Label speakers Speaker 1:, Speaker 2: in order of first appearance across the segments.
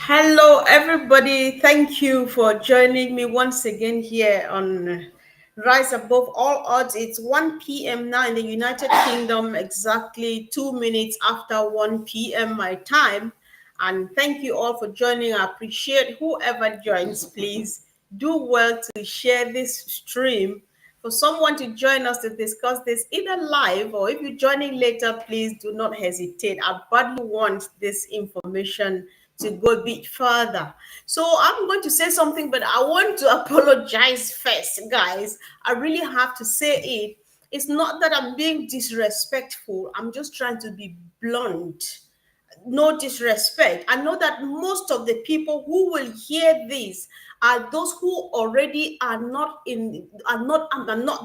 Speaker 1: Hello, everybody. Thank you for joining me once again here on Rise Above All Odds. It's 1 p.m. now in the United Kingdom, exactly 2 minutes after 1 p.m. my time. And thank you all for joining. I appreciate whoever joins. Please do well to share this stream for someone to join us to discuss this either live or if you're joining later, please do not hesitate. I badly want this information to go a bit further. So I'm going to say something, but I want to apologize first, guys. I really have to say it. It's not that I'm being disrespectful, I'm just trying to be blunt. No disrespect. I know that most of the people who will hear this are those who already are not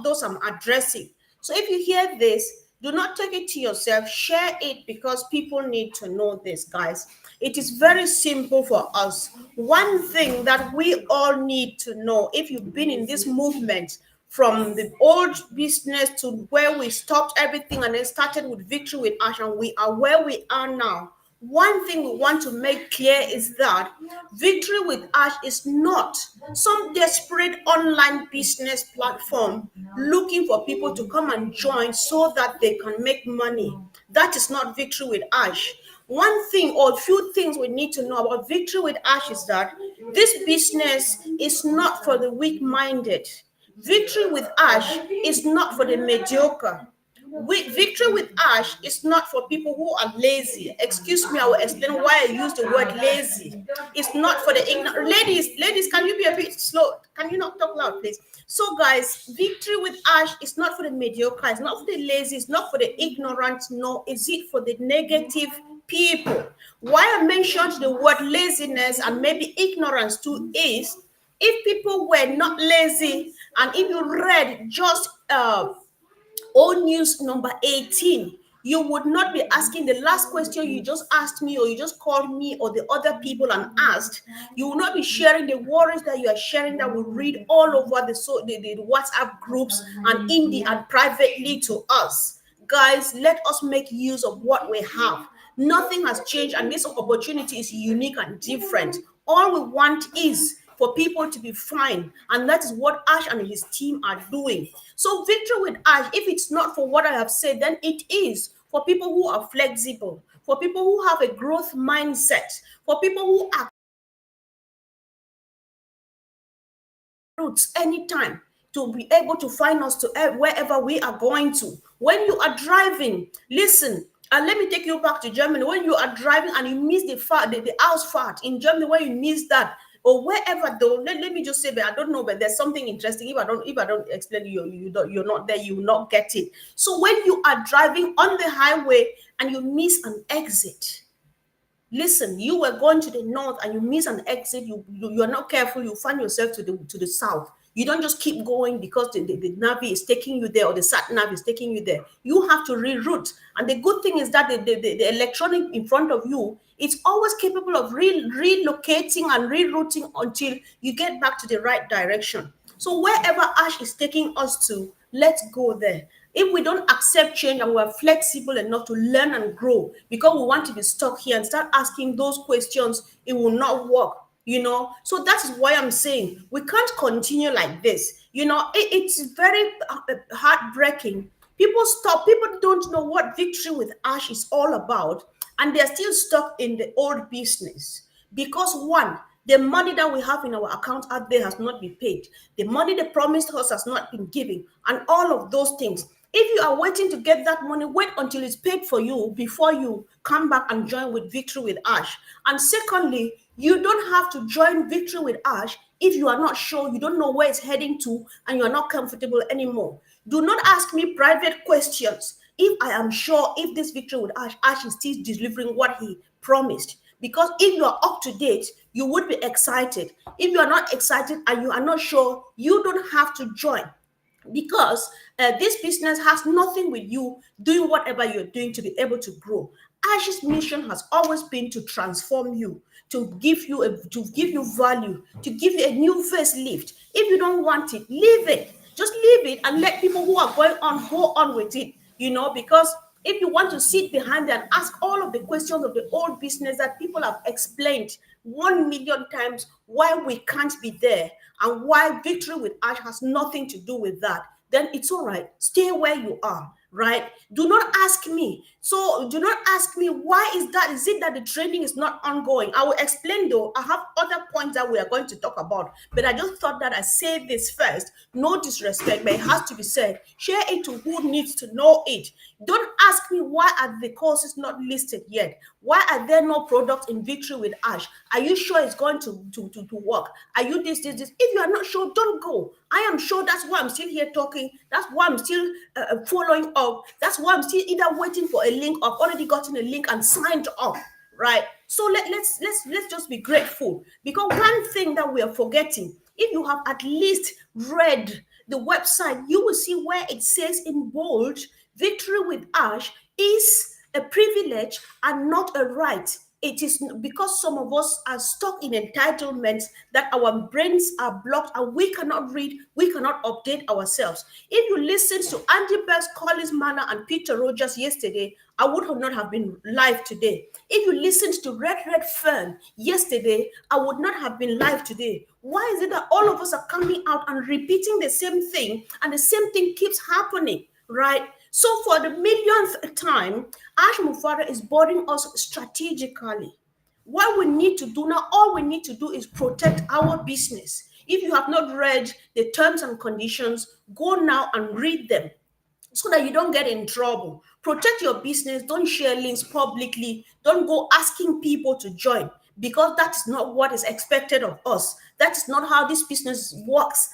Speaker 1: those I'm addressing. So if you hear this, do not take it to yourself, share it because people need to know this, guys. It is very simple for us. One thing that we all need to know, if you've been in this movement from the old business to where we stopped everything and then started with Victory with Ash, and we are where we are now. One thing we want to make clear is that Victory with Ash is not some desperate online business platform looking for people to come and join so that they can make money. That is not Victory with Ash. One thing or a few things we need to know about Victory with Ash is that this business is not for the weak-minded. Victory with Ash is not for the mediocre. Victory with Ash is not for people who are lazy. Excuse me, I will explain why I use the word lazy. It's not for the ignorant. Ladies, can you be a bit slow? Can you not talk loud, please? So, guys, Victory with Ash is not for the mediocre. It's not for the lazy. It's not for the ignorant. No, is it for the negative people? Why I mentioned the word laziness and maybe ignorance too is if people were not lazy and if you read just old news number 18, you would not be asking the last question you just asked me or you just called me or the other people and asked. You will not be sharing the worries that you are sharing that will read all over the WhatsApp groups and in the and privately to us. Guys, let us make use of what we have. Nothing has changed and this opportunity is unique and different. All we want is for people to be fine. And that is what Ash and his team are doing. So Victory with Ash, if it's not for what I have said, then it is for people who are flexible, for people who have a growth mindset, for people who are routes anytime to be able to find us to wherever we are going to. When you are driving, listen, and let me take you back to Germany. When you are driving and you miss the Ausfahrt in Germany, when you miss that, or wherever though, let me just say, but I don't know, but there's something interesting. If I don't explain you're not there, you will not get it. So when you are driving on the highway and you miss an exit, listen, you were going to the north and you miss an exit, you're not careful, you find yourself to the south. You don't just keep going because the Navi is taking you there or the sat nav is taking you there. You have to reroute. And the good thing is that the electronic in front of you, it's always capable of relocating and rerouting until you get back to the right direction. So wherever Ash is taking us to, let's go there. If we don't accept change and we're flexible enough to learn and grow because we want to be stuck here and start asking those questions, it will not work. So that is why I'm saying we can't continue like this. It's very heartbreaking. People don't know what Victory with Ash is all about, and they're still stuck in the old business because one, the money that we have in our account out there has not been paid. The money they promised us has not been given, and all of those things. If you are waiting to get that money, wait until it's paid for you before you come back and join with Victory with Ash. And secondly, you don't have to join Victory with Ash if you are not sure, you don't know where it's heading to, and you are not comfortable anymore. Do not ask me private questions if I am sure if this Victory with Ash is still delivering what he promised. Because if you are up to date, you would be excited. If you are not excited and you are not sure, you don't have to join. Because this business has nothing with you doing whatever you're doing to be able to grow. Ash's mission has always been to transform you, to give you value, to give you a new facelift. If you don't want it, leave it. Just leave it and let people who are going on go on with it. Because If you want to sit behind and ask all of the questions of the old business that people have explained 1 million times why we can't be there and why victory with Ash has nothing to do with that, then it's all right. Stay where you are, right? Do not ask me. So do not ask me why is that? Is it that the training is not ongoing? I will explain though. I have other points that we are going to talk about, but I just thought that I say this first. No disrespect, but it has to be said. Share it to who needs to know it. Don't ask me why are the courses not listed yet. Why are there no products in Victory with Ash? Are you sure it's going to work? Are you this? If you are not sure, don't go. I am sure. That's why I'm still here talking. That's why I'm still following up. That's why I'm still either waiting for a link. I've already gotten a link and signed up. Right. So let's just be grateful, because one thing that we are forgetting, if you have at least read the website, you will see where it says in bold, Victory with Ash is a privilege and not a right. It is because some of us are stuck in entitlement that our brains are blocked and we cannot read, we cannot update ourselves. If you listen to Andy Beck's, Collins Manor, and Peter Rogers yesterday, I would have not have been live today. If you listened to Red Fern yesterday, I would not have been live today. Why is it that all of us are coming out and repeating the same thing, and the same thing keeps happening, right? So for the millionth time, Ash Mufara is boarding us strategically. What we need to do now, all we need to do is protect our business. If you have not read the terms and conditions, go now and read them so that you don't get in trouble. Protect your business. Don't share links publicly. Don't go asking people to join, because that's not what is expected of us. That's not how this business works.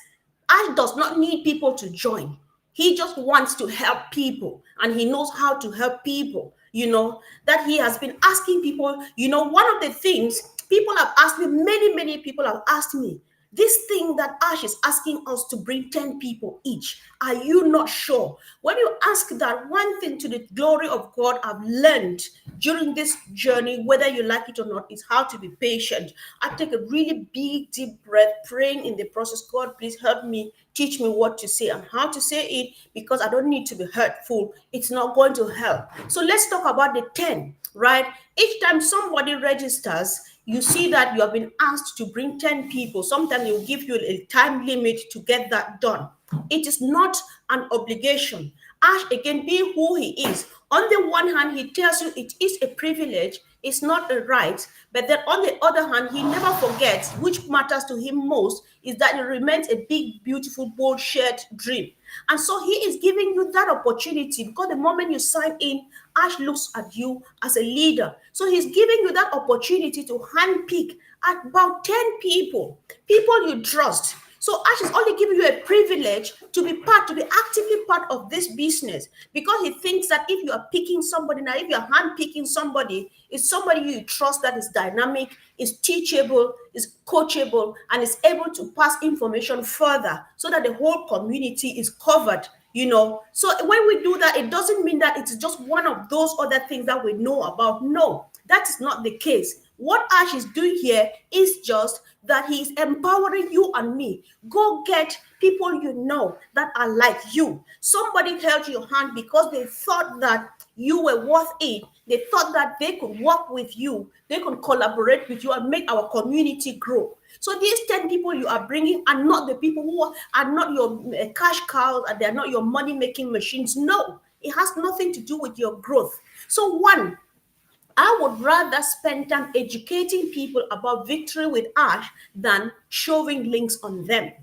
Speaker 1: Ash does not need people to join. He just wants to help people, and he knows how to help people. That he has been asking people. One of the things people have asked me, many people have asked me, this thing that Ash is asking us to bring 10 people each, are you not sure? When you ask that, one thing to the glory of God I've learned during this journey, whether you like it or not, is how to be patient. I take a really big, deep breath, praying in the process. God, please help me, teach me what to say and how to say it, because I don't need to be hurtful. It's not going to help. So let's talk about the 10, right? Each time somebody registers, you see that you have been asked to bring 10 people. Sometimes they'll give you a time limit to get that done. It is not an obligation. Ash, again, being who he is, on the one hand, he tells you it is a privilege, it's not a right. But then on the other hand, he never forgets, which matters to him most, is that it remains a big, beautiful, bold, shared dream. And so he is giving you that opportunity, because the moment you sign in, Ash looks at you as a leader. So he's giving you that opportunity to handpick about 10 people you trust. So Ash is only giving you a privilege to be actively part of this business, because he thinks that if you are picking somebody, now if you're handpicking somebody, it's somebody you trust that is dynamic, is teachable, is coachable, and is able to pass information further so that the whole community is covered. So when we do that, it doesn't mean that it's just one of those other things that we know about. No, that is not the case. What Ash is doing here is just that he's empowering you and me. Go get people you know that are like you. Somebody held your hand because they thought that you were worth it. They thought that they could work with you, they could collaborate with you and make our community grow. So these 10 people you are bringing are not the people who are not your cash cows, and they're not your money-making machines. No, it has nothing to do with your growth. So one, I would rather spend time educating people about Victory with Ash than shoving links on them.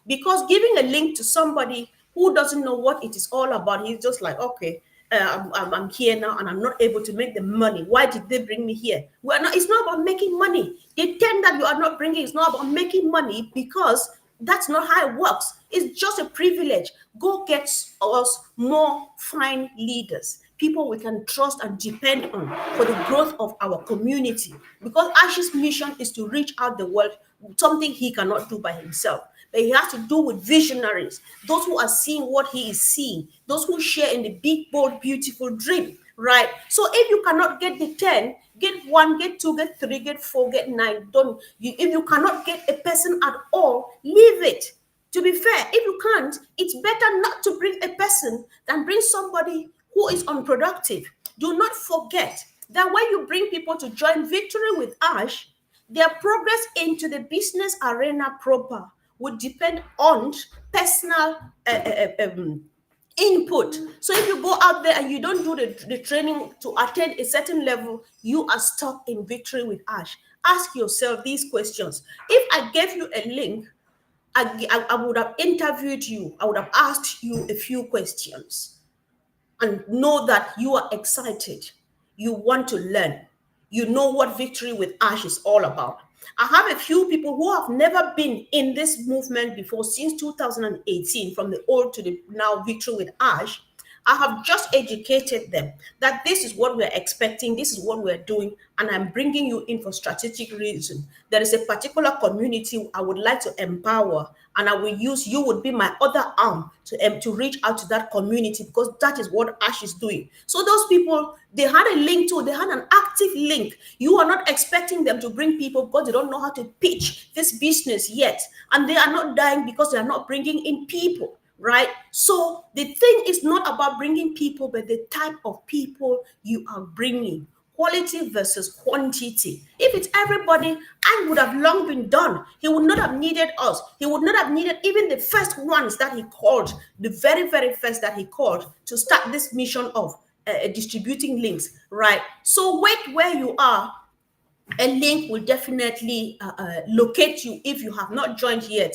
Speaker 1: Because giving a link to somebody who doesn't know what it is all about, he's just like, okay, I'm here now and I'm not able to make the money. Why did they bring me here? It's not about making money. The 10 that you are not bringing is not about making money, because that's not how it works. It's just a privilege. Go get us more fine leaders, people we can trust and depend on for the growth of our community. Because Ash's mission is to reach out the world, something he cannot do by himself. But he has to do with visionaries, those who are seeing what he is seeing, those who share in the big, bold, beautiful dream, right? So if you cannot get the 10, get 1, get 2, get 3, get 4, get 9. If you cannot get a person at all, leave it. To be fair, if you can't, it's better not to bring a person than bring somebody who is unproductive. Do not forget that when you bring people to join Victory with Ash, their progress into the business arena proper would depend on personal input. So if you go out there and you don't do the training to attend a certain level, you are stuck in Victory with Ash. Ask yourself these questions. If I gave you a link, I would have interviewed you, I would have asked you a few questions, and know that you are excited. You want to learn. You know what Victory with Ash is all about. I have a few people who have never been in this movement before since 2018, from the old to the now Victory with Ash. I have just educated them that this is what we're expecting, this is what we're doing, and I'm bringing you in for strategic reason. There is a particular community I would like to empower, and I will use you would be my other arm to reach out to that community, because that is what Ash is doing. So those people, they had a link too, they had an active link. You are not expecting them to bring people because they don't know how to pitch this business yet, and they are not dying because they are not bringing in people. Right? So the thing is not about bringing people, but the type of people you are bringing. Quality versus quantity. If it's everybody, I would have long been done. He would not have needed us. He would not have needed even the first ones that he called, the very, very first that he called to start this mission of distributing links. Right? So wait where you are. A link will definitely locate you if you have not joined yet.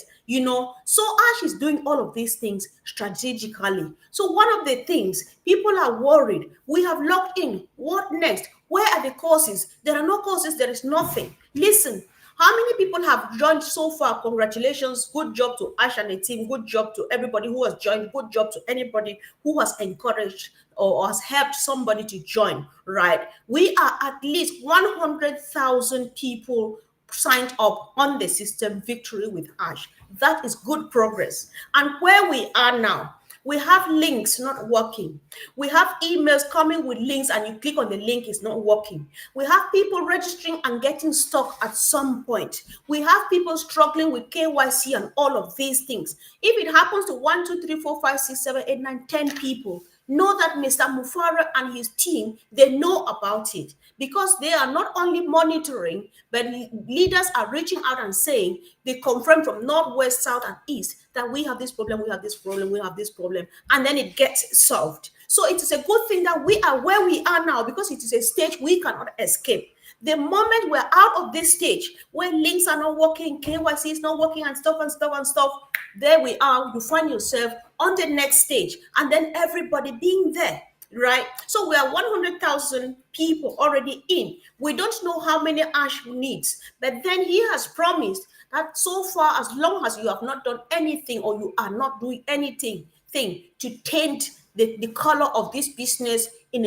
Speaker 1: So Ash is doing all of these things strategically. So one of the things people are worried, we have logged in, what next? Where are the courses? There are no courses, there is nothing. Listen, how many people have joined so far? Congratulations. Good job to Ash and the team. Good job to everybody who has joined. Good job to anybody who has encouraged or has helped somebody to join, right? We are at least 100,000 people signed up on the system Victory with Ash. That is good progress. And where we are now, we have links not working. We have emails coming with links and you click on the link, it's not working. We have people registering and getting stuck at some point. We have people struggling with KYC and all of these things. If it happens to 1, 2, 3, 4, 5, 6, 7, 8, 9, 10 people, know that Mr. Mufara and his team, they know about it, because they are not only monitoring, but leaders are reaching out and saying, they confirm from north, west, south, and east that we have this problem, we have this problem, we have this problem, and then it gets solved. So it is a good thing that we are where we are now, because it is a stage we cannot escape. The moment we're out of this stage where links are not working, KYC is not working, and stuff, there we are. You find yourself on the next stage, and then everybody being there, right? So we are 100,000 people already in. We don't know how many Ash needs, but then he has promised that so far, as long as you have not done anything or you are not doing anything to taint the color of this business in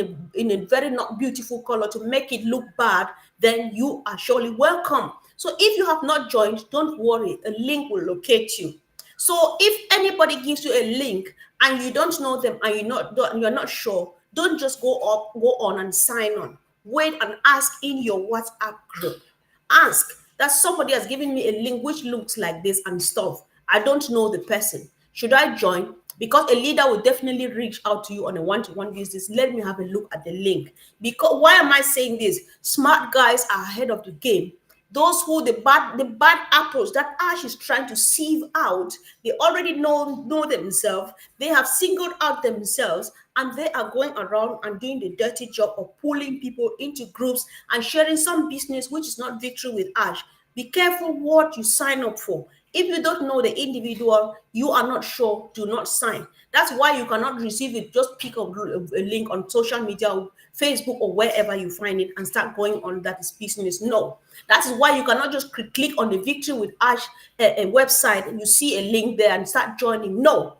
Speaker 1: a very not beautiful color, to make it look bad, then you are surely welcome. So if you have not joined, don't worry, a link will locate you. So if anybody gives you a link and you don't know them and you're not sure, don't just go on and sign on. Wait and ask in your WhatsApp group. Ask that somebody has given me a link which looks like this and stuff. I don't know the person. Should I join? Because a leader will definitely reach out to you on a one-to-one basis. Let me have a look at the link. Because why am I saying this? Smart guys are ahead of the game. Those who the bad apples that Ash is trying to sieve out, they already know themselves. They have singled out themselves, and they are going around and doing the dirty job of pulling people into groups and sharing some business which is not Victory with Ash. Be careful what you sign up for. If you don't know the individual, you are not sure, do not sign. That's why you cannot receive it. Just pick up a link on social media, Facebook, or wherever you find it and start going on that is business. No. That is why you cannot just click on the Victory with Ash a website and you see a link there and start joining. No.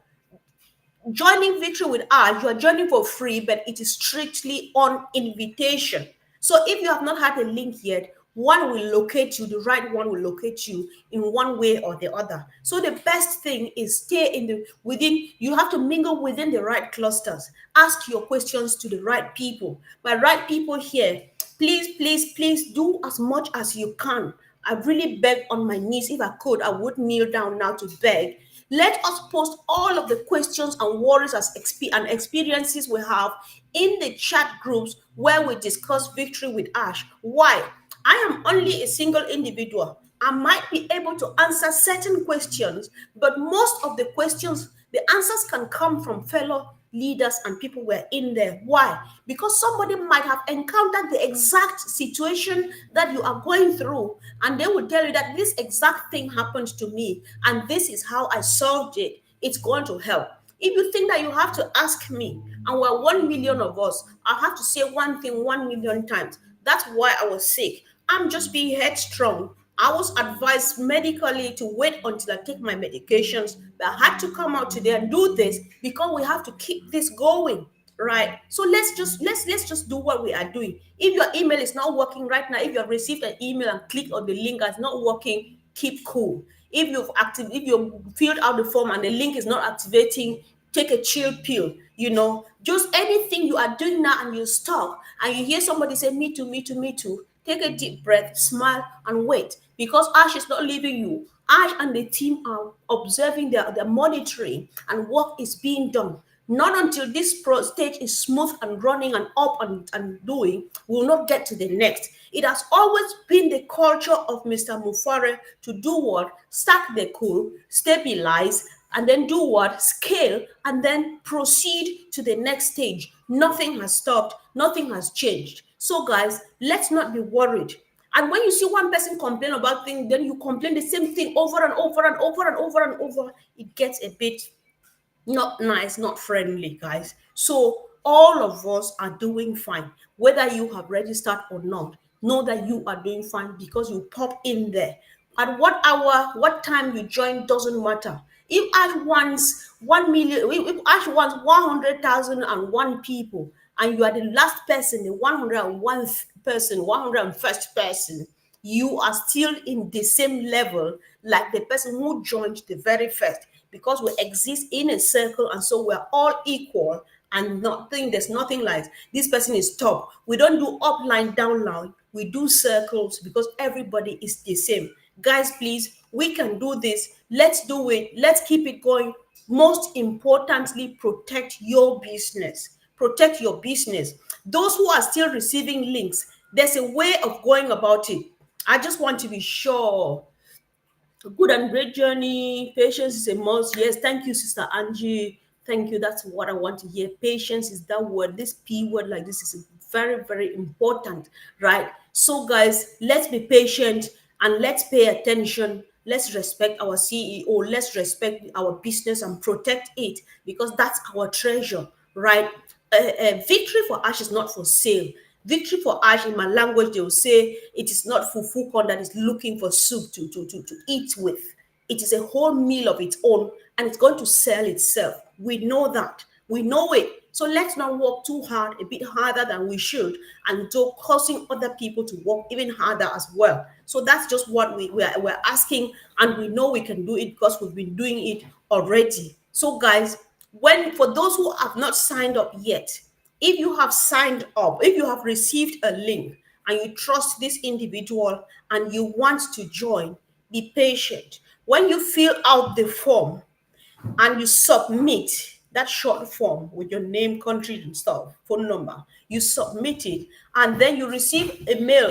Speaker 1: Joining Victory with Ash, you are joining for free, but it is strictly on invitation. So if you have not had a link yet, one will locate you, the right one will locate you in one way or the other. So the best thing is stay within, you have to mingle within the right clusters. Ask your questions to the right people. By right people here, please do as much as you can. I really beg on my knees. If I could, I would kneel down now to beg. Let us post all of the questions and worries and experiences we have in the chat groups where we discuss victory with Ash. Why? I am only a single individual. I might be able to answer certain questions, but most of the questions, the answers can come from fellow leaders and people who are in there. Why? Because somebody might have encountered the exact situation that you are going through, and they will tell you that this exact thing happened to me, and this is how I solved it. It's going to help. If you think that you have to ask me, and we're 1 million of us, I have to say one thing 1 million times. That's why I was sick. I'm just being headstrong. I was advised medically to wait until I take my medications, but I had to come out today and do this because we have to keep this going, right? So let's just do what we are doing. If your email is not working right now, if you have received an email and click on the link and it's not working, keep cool. If you filled out the form and the link is not activating, take a chill pill. Just anything you are doing now and you're stuck and you hear somebody say, me too, me too, me too. Take a deep breath, smile, and wait, because Ash is not leaving you. Ash and the team are observing, they're monitoring, and work is being done. Not until this stage is smooth and running and up and doing, we will not get to the next. It has always been the culture of Mr. Mufare to do what? Stack the cool, stabilize, and then do what? Scale, and then proceed to the next stage. Nothing has stopped, nothing has changed. So, guys, let's not be worried. And when you see one person complain about things, then you complain the same thing over and over and over and over and over. It gets a bit not nice, not friendly, guys. So all of us are doing fine. Whether you have registered or not, know that you are doing fine because you pop in there. At what hour, what time you join doesn't matter. If Ash wants 1 million, if Ash wants 100,001 people, and you are the last person, the 101th person, 101st person, you are still in the same level like the person who joined the very first, because we exist in a circle, and so we're all equal, and there's nothing like this person is top. We don't do up line, down line. We do circles because everybody is the same. Guys, please, we can do this. Let's do it. Let's keep it going. Most importantly, protect your business. Protect your business. Those who are still receiving links, there's a way of going about it. I just want to be sure. Good and great journey. Patience is a must. Yes, thank you, Sister Angie. Thank you. That's what I want to hear. Patience is that word. This P word like this is very, very important, right? So, guys, let's be patient and let's pay attention. Let's respect our CEO. Let's respect our business and protect it because that's our treasure, right? Victory for Ash is not for sale. Victory for Ash, in my language, they will say it is not fufu corn that is looking for soup to eat with. It is a whole meal of its own, and it's going to sell itself. We know that. We know it. So let's not work too hard, a bit harder than we should, and so causing other people to work even harder as well. So that's just what we're asking, and we know we can do it because we've been doing it already. So, guys, for those who have not signed up yet, if you have signed up, if you have received a link and you trust this individual and you want to join, be patient. When you fill out the form and you submit that short form with your name, country, and stuff, phone number, you submit it, and then you receive a mail,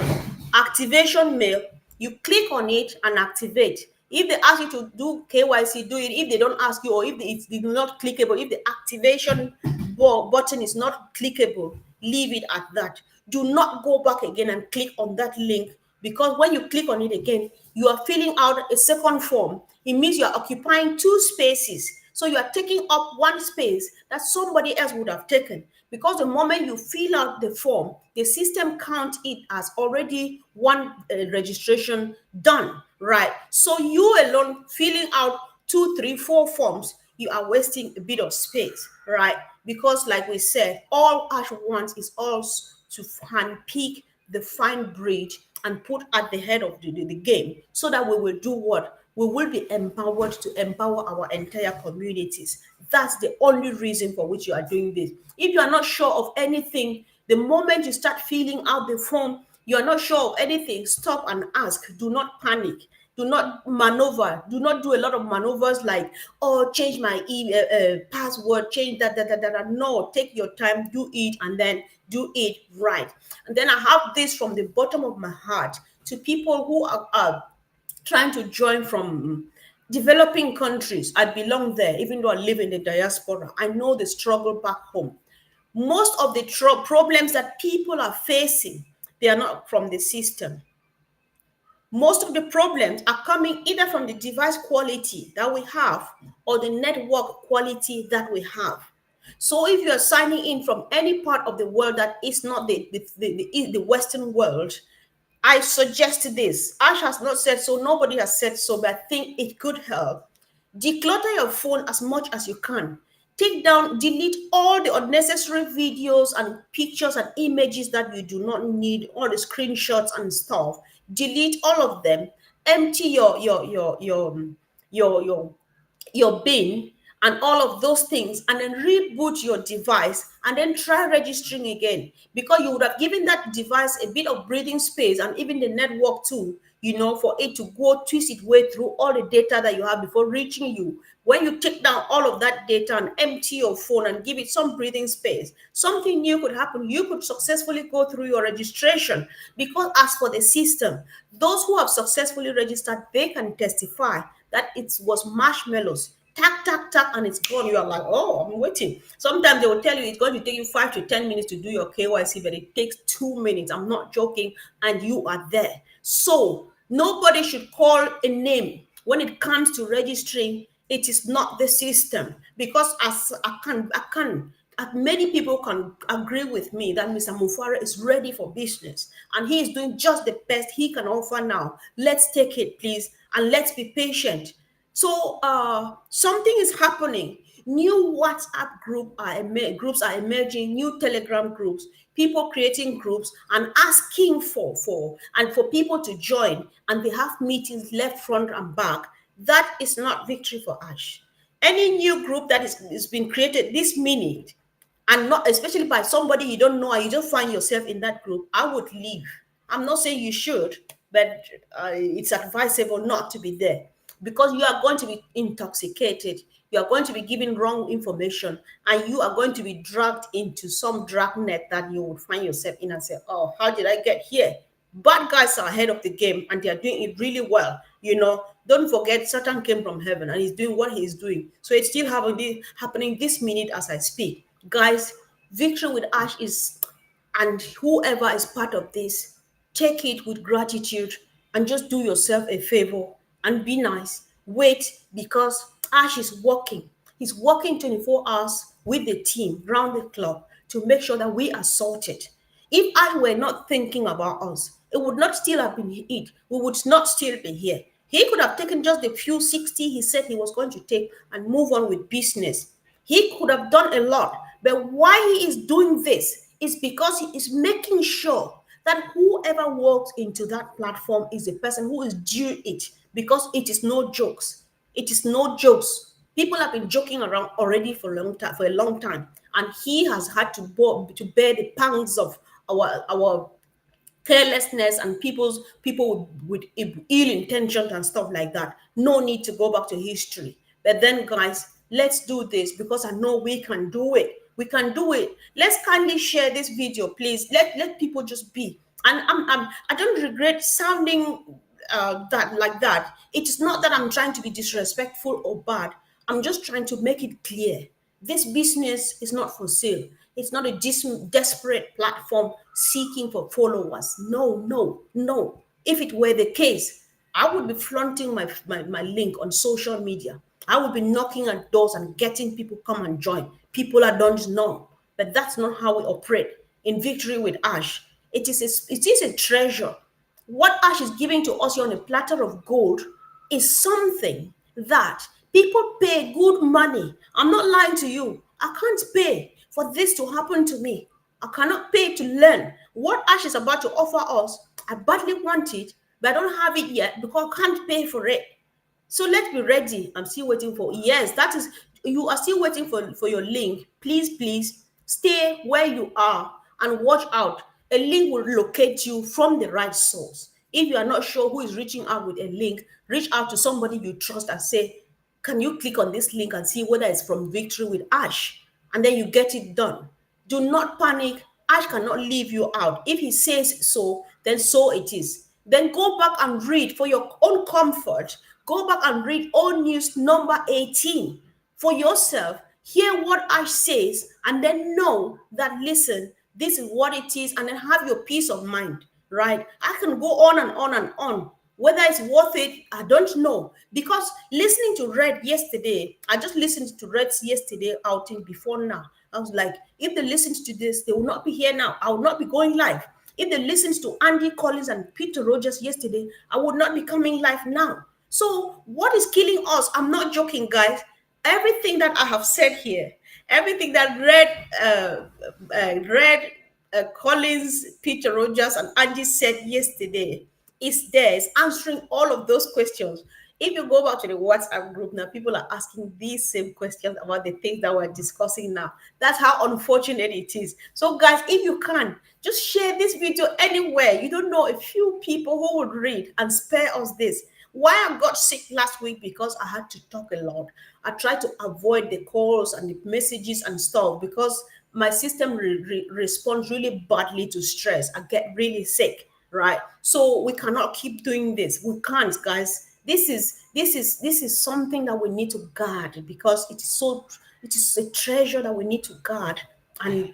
Speaker 1: activation mail. You click on it and activate. If they ask you to do KYC, do it. If they don't ask you, or if it's not clickable, if the activation button is not clickable, leave it at that. Do not go back again and click on that link, because when you click on it again, you are filling out a second form. It means you are occupying two spaces. So you are taking up one space that somebody else would have taken. Because the moment you fill out the form, the system counts it as already one registration done, right? So you alone filling out 2, 3, 4 forms, you are wasting a bit of space, right? Because like we said, all Ash wants is also to handpick the fine breed and put at the head of the game, so that we will do what? We will be empowered to empower our entire communities. That's the only reason for which you are doing this. If you are not sure of anything, the moment you start filling out the form, you are not sure of anything, stop and ask. Do not panic. Do not maneuver. Do not do a lot of maneuvers like, oh, change my password, change that. No, take your time, do it, and then do it right. And then I have this from the bottom of my heart to people who are trying to join from developing countries. I belong there, even though I live in the diaspora. I know the struggle back home. Most of the problems that people are facing, they are not from the system. Most of the problems are coming either from the device quality that we have or the network quality that we have. So if you are signing in from any part of the world that is not the Western world, I suggest this. Ash has not said so, nobody has said so, but I think it could help. Declutter your phone as much as you can. Take down, delete all the unnecessary videos and pictures and images that you do not need, all the screenshots and stuff. Delete all of them. Empty your your bin and all of those things, and then reboot your device and then try registering again, because you would have given that device a bit of breathing space and even the network too, for it to go twist its way through all the data that you have before reaching you. When you take down all of that data and empty your phone and give it some breathing space, something new could happen. You could successfully go through your registration, because as for the system, those who have successfully registered, they can testify that it was marshmallows. Tack, tack, tack, and it's gone. You are like, oh, I'm waiting. Sometimes they will tell you it's going to take you 5 to 10 minutes to do your KYC, but it takes 2 minutes. I'm not joking. And you are there. So nobody should call a name when it comes to registering. It is not the system, because as many people can agree with me that Mr. Mufara is ready for business and he is doing just the best he can offer now. Let's take it, please, and let's be patient. So something is happening. New WhatsApp groups are emerging, new Telegram groups, people creating groups and asking for people to join, and they have meetings left, front, and back. That is not victory for Ash. Any new group that is being created this minute, and not especially by somebody you don't know, and you just find yourself in that group, I would leave. I'm not saying you should, but it's advisable not to be there, because you are going to be intoxicated. You are going to be given wrong information, and you are going to be dragged into some dragnet that you would find yourself in and say, oh, how did I get here? Bad guys are ahead of the game and they are doing it really well. Don't forget, Satan came from heaven and he's doing what he's doing. So it's still happening this minute as I speak. Guys, victory with Ash is, and whoever is part of this, take it with gratitude and just do yourself a favor and be nice. Wait, because Ash is working. He's working 24 hours with the team round the clock to make sure that we are sorted. If I were not thinking about us, it would not still have been it. We would not still be here. He could have taken just the few 60 he said he was going to take and move on with business. He could have done a lot. But why he is doing this is because he is making sure that whoever walks into that platform is the person who is due it, because it is no jokes. It is no jokes. People have been joking around already for a long time, and he has had to bear the pangs of our carelessness and people with ill intentions and stuff like that. No need to go back to history. But then, guys, let's do this, because I know we can do it. We can do it. Let's kindly share this video, please. Let people just be. And I don't regret sounding that like that. It is not that I'm trying to be disrespectful or bad. I'm just trying to make it clear. This business is not for sale. It's not a desperate platform seeking for followers. No, no, no. If it were the case, I would be flaunting my link on social media. I would be knocking at doors and getting people come and join. People I don't know. But that's not how we operate. In Victory with Ash, it is a treasure. What Ash is giving to us here on a platter of gold is something that people pay good money. I'm not lying to you. I can't pay for this to happen to me. I cannot pay to learn. What Ash is about to offer us, I badly want it, but I don't have it yet because I can't pay for it. So let's be ready. I'm still waiting for, yes, that is, you are still waiting for your link. Please stay where you are and watch out. A link will locate you from the right source. If you are not sure who is reaching out with a link, reach out to somebody you trust and say, can you click on this link and see whether it's from Victory with Ash? And then you get it done. Do not panic. Ash cannot leave you out. If he says so, then so it is. Then go back and read for your own comfort. Go back and read All News number 18 for yourself. Hear what Ash says and then know that, listen, this is what it is, and then have your peace of mind, right? I can go on and on and on. Whether it's worth it, I don't know. Because listening to Red yesterday, I just listened to Red's yesterday outing before now. I was like, if they listened to this, they will not be here now. I will not be going live. If they listened to Andy Collins and Peter Rogers yesterday, I would not be coming live now. So what is killing us? I'm not joking, guys. Everything that I have said here, everything that Collins, Peter Rogers, and Andy said yesterday is there. It's answering all of those questions. If you go back to the WhatsApp group now, people are asking these same questions about the things that we're discussing now. That's how unfortunate it is. So, guys, if you can, just share this video anywhere. You don't know a few people who would read and spare us this. Why I got sick last week? Because I had to talk a lot. I tried to avoid the calls and the messages and stuff because my system responds really badly to stress. I get really sick, right? So we cannot keep doing this. We can't, guys. This is something that we need to guard because it is a treasure that we need to guard, and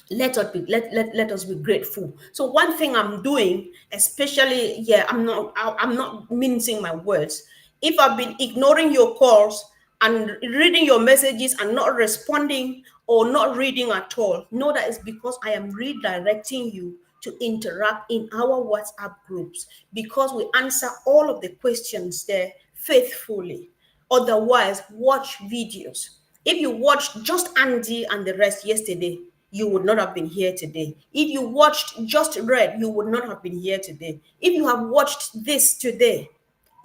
Speaker 1: let us be grateful. So one thing I'm doing, especially, I'm not mincing my words. If I've been ignoring your calls and reading your messages and not responding or not reading at all, know that it's because I am redirecting you to interact in our WhatsApp groups, because we answer all of the questions there faithfully. Otherwise, watch videos. If you watched just Andy and the rest yesterday, you would not have been here today. If you watched just Red, you would not have been here today. If you have watched this today,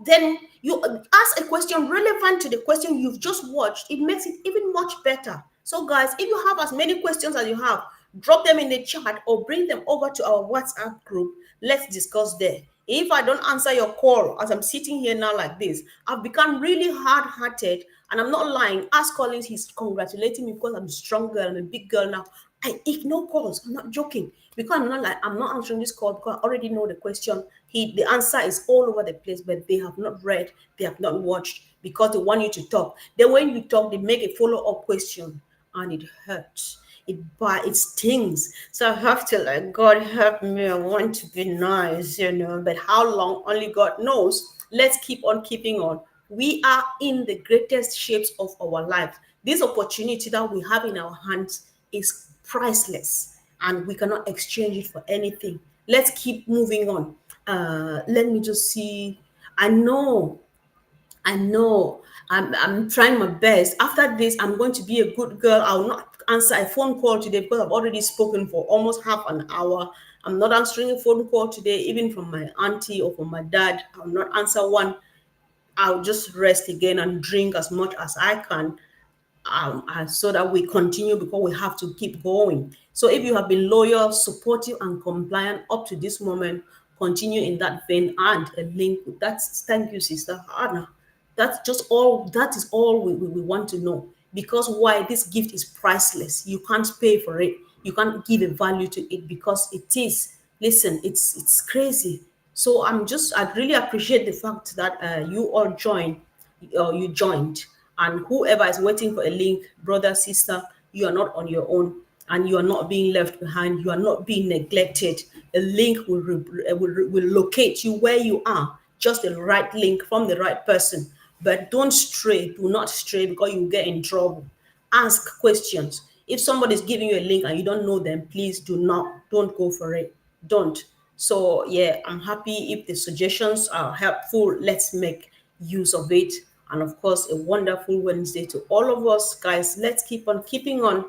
Speaker 1: then you ask a question relevant to the question you've just watched. It makes it even much better. So, guys, if you have as many questions as you have, drop them in the chat or bring them over to our WhatsApp group. Let's discuss there. If I don't answer your call as I'm sitting here now like this, I've become really hard-hearted, and I'm not lying. Ask Collins, he's congratulating me because I'm a strong girl, I'm a big girl now. I ignore calls. I'm not joking, because I'm not answering this call because I already know the question. The answer is all over the place, but they have not read, they have not watched, because they want you to talk. Then when you talk, they make a follow-up question, and it hurts. It stings. So I have to, like, God help me, I want to be nice, but how long, only God knows. Let's keep on keeping on. We are in the greatest shapes of our life. This opportunity that we have in our hands is priceless, and we cannot exchange it for anything. Let's keep moving on. Let me just see. I know. I'm trying my best. After this, I'm going to be a good girl. I'll not answer a phone call today because I've already spoken for almost half an hour. I'm not answering a phone call today, even from my auntie or from my dad. I'll not answer one. I'll just rest again and drink as much as I can, so that we continue, because we have to keep going. So if you have been loyal, supportive, and compliant up to this moment, continue in that vein. And a link. That's Thank you, Sister Hannah. That's just all. That is all we want to know. Because why? This gift is priceless. You can't pay for it. You can't give a value to it, because it is. Listen, it's crazy. So I really appreciate the fact that you all you joined, and whoever is waiting for a link, brother, sister, you are not on your own, and you are not being left behind. You are not being neglected. A link will locate you where you are, just the right link from the right person. But don't stray. Do not stray, because you get in trouble. Ask questions. If somebody is giving you a link and you don't know them, please don't go for it. Don't. So yeah, I'm happy if the suggestions are helpful. Let's make use of it. And of course, a wonderful Wednesday to all of us, guys. Let's keep on keeping on.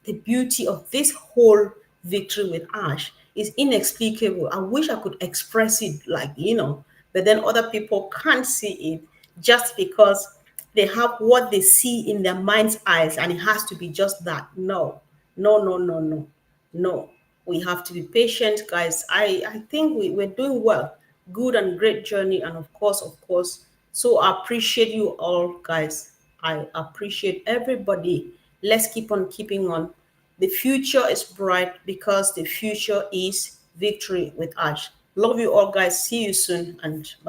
Speaker 1: The beauty of this whole Victory with Ash is inexplicable. I wish I could express it, but then other people can't see it, just because they have what they see in their mind's eyes, and it has to be just that. No, no, no, no, no, no. We have to be patient, guys. I think we're doing well. good and great journey. And of course, so I appreciate you all, guys. I appreciate everybody. Let's keep on keeping on. The future is bright because the future is victory with us. Love you all, guys. See you soon, and bye.